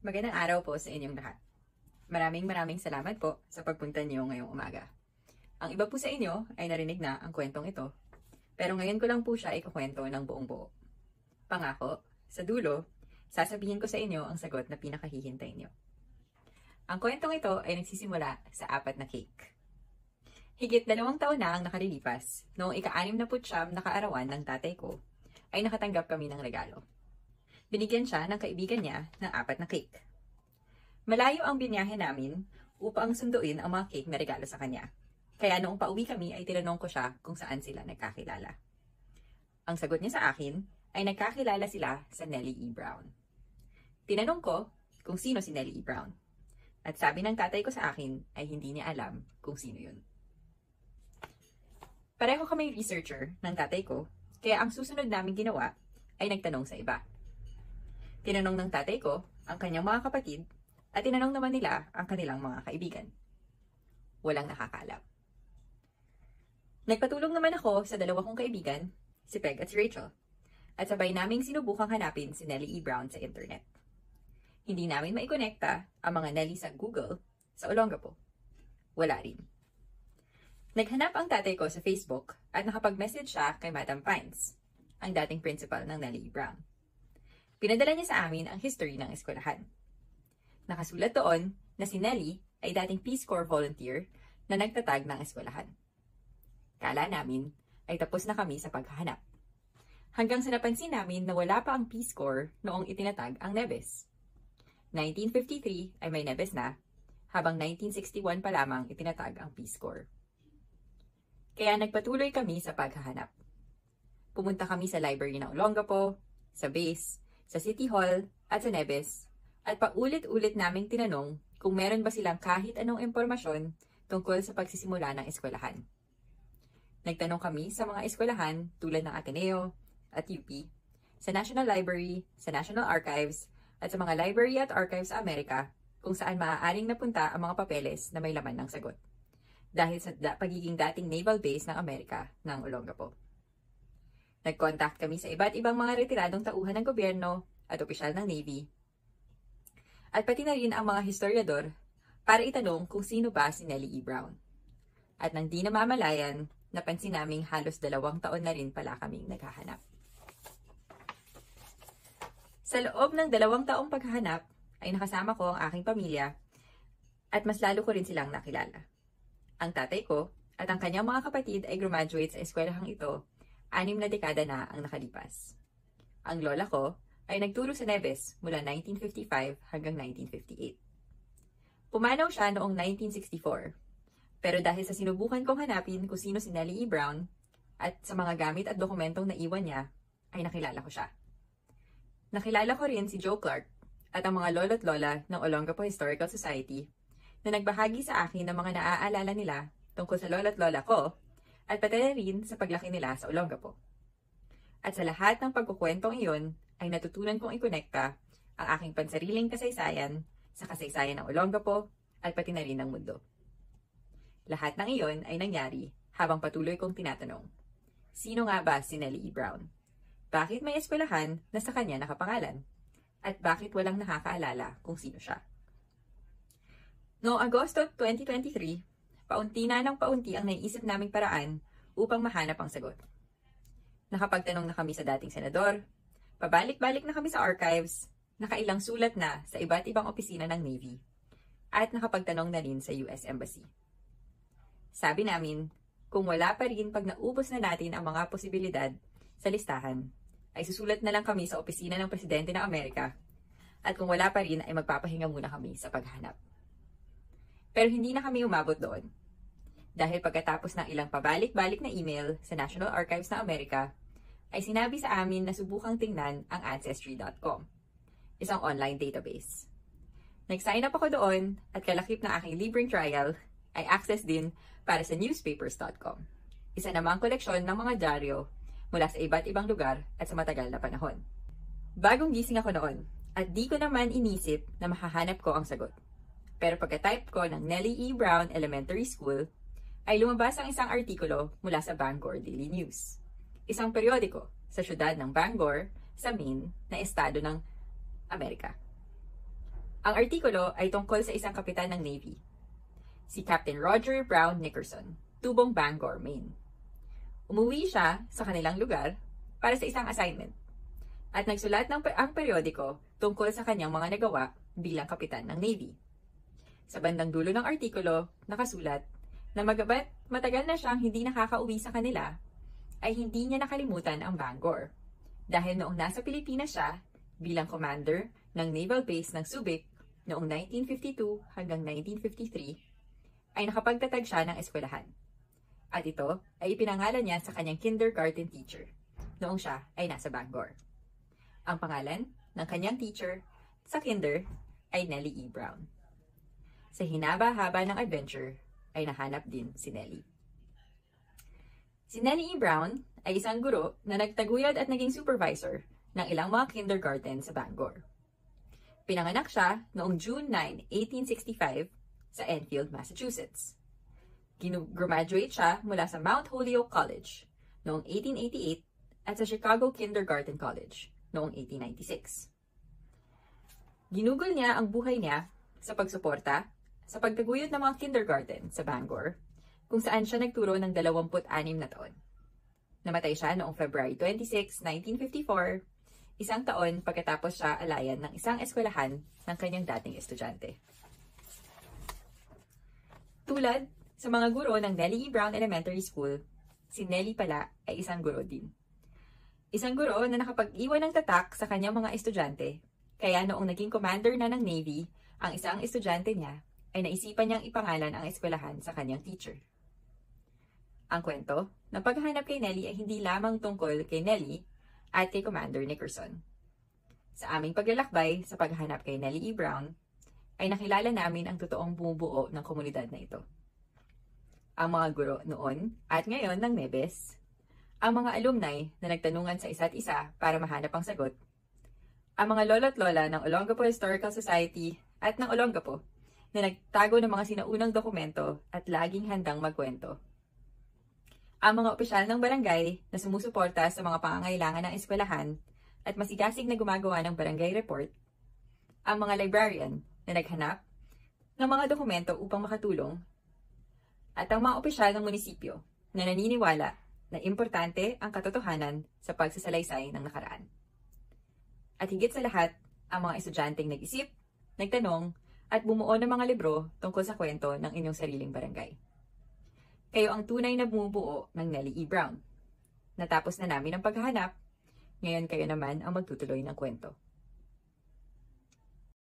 Magandang araw po sa inyong lahat. Maraming salamat po sa pagpunta niyo ngayong umaga. Ang iba po sa inyo ay narinig na ang kwentong ito, pero ngayon ko lang po siya ikukwento ng buong buo. Pangako, sa dulo, sasabihin ko sa inyo ang sagot na pinakahihintay niyo. Ang kwentong ito ay nagsisimula sa 4 na cake. Higit 2 taon na ang nakalilipas, noong ika-69 na kaarawan ng tatay ko, ay nakatanggap kami ng regalo. Binigyan siya ng kaibigan niya ng 4 na cake. Malayo ang binyahe namin upang sunduin ang mga cake na regalo sa kanya. Kaya noong pauwi kami ay tinanong ko siya kung saan sila nagkakilala. Ang sagot niya sa akin ay nagkakilala sila sa Nellie E. Brown. Tinanong ko kung sino si Nellie E. Brown. At sabi ng tatay ko sa akin ay hindi niya alam kung sino yun. Pareho kami researcher ng tatay ko, kaya ang susunod naming ginawa ay nagtanong sa iba. Tinanong ng tatay ko ang kanyang mga kapatid at tinanong naman nila ang kanilang mga kaibigan. Walang nakakaalam. Nagpatulong naman ako sa 2 kong kaibigan, si Peg at si Rachel, at sabay naming sinubukang hanapin si Nellie E. Brown sa internet. Hindi namin maikonekta ang mga Nellie sa Google sa Olongapo. Wala rin. Naghanap ang tatay ko sa Facebook at nakapag-message siya kay Madam Pines, ang dating principal ng Nellie E. Brown. Pinadala niya sa amin ang history ng eskwelahan. Nakasulat doon na si Nellie ay dating Peace Corps volunteer na nagtatag ng eskwelahan. Kala namin ay tapos na kami sa paghahanap. Hanggang sa napansin namin na wala pa ang Peace Corps noong itinatag ang Nebes. 1953 ay may Nebes na, habang 1961 pa lamang itinatag ang Peace Corps. Kaya nagpatuloy kami sa paghahanap. Pumunta kami sa library ng Olongapo, sa base, sa City Hall at sa Nebes, at paulit-ulit naming tinanong kung meron ba silang kahit anong impormasyon tungkol sa pagsisimula ng eskwelahan. Nagtanong kami sa mga eskwelahan tulad ng Ateneo at UP, sa National Library, sa National Archives, at sa mga library at archives sa Amerika kung saan maaaring napunta ang mga papeles na may laman ng sagot. Dahil sa pagiging dating naval base ng Amerika ng Olongapo. Nag-contact kami sa iba't ibang mga retiradong tauhan ng gobyerno at opisyal ng Navy. At pati na rin ang mga historiador para itanong kung sino ba si Nellie E. Brown. At nang di namamalayan, napansin naming halos 2 taon na rin pala kaming naghahanap. Sa loob ng 2 taong paghahanap ay nakasama ko ang aking pamilya at mas lalo ko rin silang nakilala. Ang tatay ko at ang kanyang mga kapatid ay graduate sa eskwelahang ito 6 na dekada na ang nakalipas. Ang lola ko ay nagturo sa Nebes mula 1955 hanggang 1958. Pumanaw siya noong 1964, pero dahil sa sinubukan kong hanapin kung sino si Nellie E. Brown at sa mga gamit at dokumentong naiwan niya, ay nakilala ko siya. Nakilala ko rin si Joe Clark at ang mga lolo't lola ng Olongapo Historical Society na nagbahagi sa akin ng mga naaalala nila tungkol sa lolo't lola ko at pati na rin sa paglaki nila sa Olongapo. At sa lahat ng pagkukwentong iyon, ay natutunan kong ikonekta ang aking pansariling kasaysayan sa kasaysayan ng Olongapo at pati na rin ng mundo. Lahat ng iyon ay nangyari habang patuloy kong tinatanong, sino nga ba si Nellie E. Brown? Bakit may eskwelahan na sa kanya nakapangalan? At bakit walang nakakaalala kung sino siya? Noong Agosto 2023, paunti ng paunti ang naiisip naming paraan upang mahanap ang sagot. Nakapagtanong na kami sa dating senador, pabalik-balik na kami sa archives, nakailang sulat na sa iba't ibang opisina ng Navy, at nakapagtanong na rin sa US Embassy. Sabi namin, kung wala pa rin pag naubos na natin ang mga posibilidad sa listahan, ay susulat na lang kami sa opisina ng Presidente ng Amerika, at kung wala pa rin ay magpapahinga muna kami sa paghanap. Pero hindi na kami umabot doon. Dahil pagkatapos ng ilang pabalik-balik na email sa National Archives ng Amerika, ay sinabi sa amin na subukang tingnan ang Ancestry.com, isang online database. Nag-sign up ako doon at kalakip na aking libreng trial ay access din para sa Newspapers.com, isa namang koleksyon ng mga dyaryo mula sa iba't ibang lugar at sa matagal na panahon. Bagong gising ako noon at di ko naman inisip na mahahanap ko ang sagot. Pero pagka-type ko ng Nellie E. Brown Elementary School, ay lumabas ang isang artikulo mula sa Bangor Daily News, isang periodiko sa syudad ng Bangor sa Maine na estado ng Amerika. Ang artikulo ay tungkol sa isang kapitan ng Navy, si Captain Roger Brown Nickerson, tubong Bangor, Maine. Umuwi siya sa kanilang lugar para sa isang assignment at nagsulat ang periodiko tungkol sa kanyang mga nagawa bilang kapitan ng Navy. Sa bandang dulo ng artikulo, nakasulat na magabat matagal na siyang hindi nakakauwi sa kanila, ay hindi niya nakalimutan ang Bangor. Dahil noong nasa Pilipinas siya, bilang commander ng Naval Base ng Subic noong 1952 hanggang 1953, ay nakapagtatag siya ng eskwelahan. At ito ay ipinangalan niya sa kanyang kindergarten teacher noong siya ay nasa Bangor. Ang pangalan ng kanyang teacher sa kinder ay Nellie E. Brown. Sa hinaba-haba ng adventure, ay nahanap din si Nellie. Si Nellie E. Brown ay isang guro na nagtaguyod at naging supervisor ng ilang mga kindergarten sa Bangor. Pinanganak siya noong June 9, 1865 sa Enfield, Massachusetts. Graduate siya mula sa Mount Holyoke College noong 1888 at sa Chicago Kindergarten College noong 1896. Ginugol niya ang buhay niya sa pagsuporta sa pagtaguyod ng mga kindergarten sa Bangor, kung saan siya nagturo ng 26 na taon. Namatay siya noong February 26, 1954, isang taon pagkatapos siya alayan ng isang eskwelahan ng kanyang dating estudyante. Tulad sa mga guro ng Nellie E. Brown Elementary School, si Nellie pala ay isang guro din. Isang guro na nakapag-iwan ng tatak sa kanyang mga estudyante, kaya noong naging commander na ng Navy ang isang estudyante niya, ay naisipan niyang ipangalan ang eskwelahan sa kanyang teacher. Ang kwento ng paghahanap kay Nellie ay hindi lamang tungkol kay Nellie at kay Commander Nickerson. Sa aming paglalakbay sa paghahanap kay Nellie E. Brown, ay nakilala namin ang totoong bumubuo ng komunidad na ito. Ang mga guro noon at ngayon ng Nebes, ang mga alumni na nagtanungan sa isa't isa para mahanap ang sagot, ang mga lolo't lola ng Olongapo Historical Society at ng Olongapo na nagtago ng mga sinaunang dokumento at laging handang magkwento, ang mga opisyal ng barangay na sumusuporta sa mga pangangailangan ng eskwelahan at masigasig na gumagawa ng barangay report, ang mga librarian na naghanap ng mga dokumento upang makatulong, at ang mga opisyal ng munisipyo na naniniwala na importante ang katotohanan sa pagsasalaysay ng nakaraan. At higit sa lahat, ang mga estudyanteng nag-isip, nagtanong, at bumuo ng mga libro tungkol sa kwento ng inyong sariling barangay. Kayo ang tunay na bumubuo ng Nellie E. Brown. Natapos na namin ang paghahanap, ngayon kayo naman ang magtutuloy ng kwento.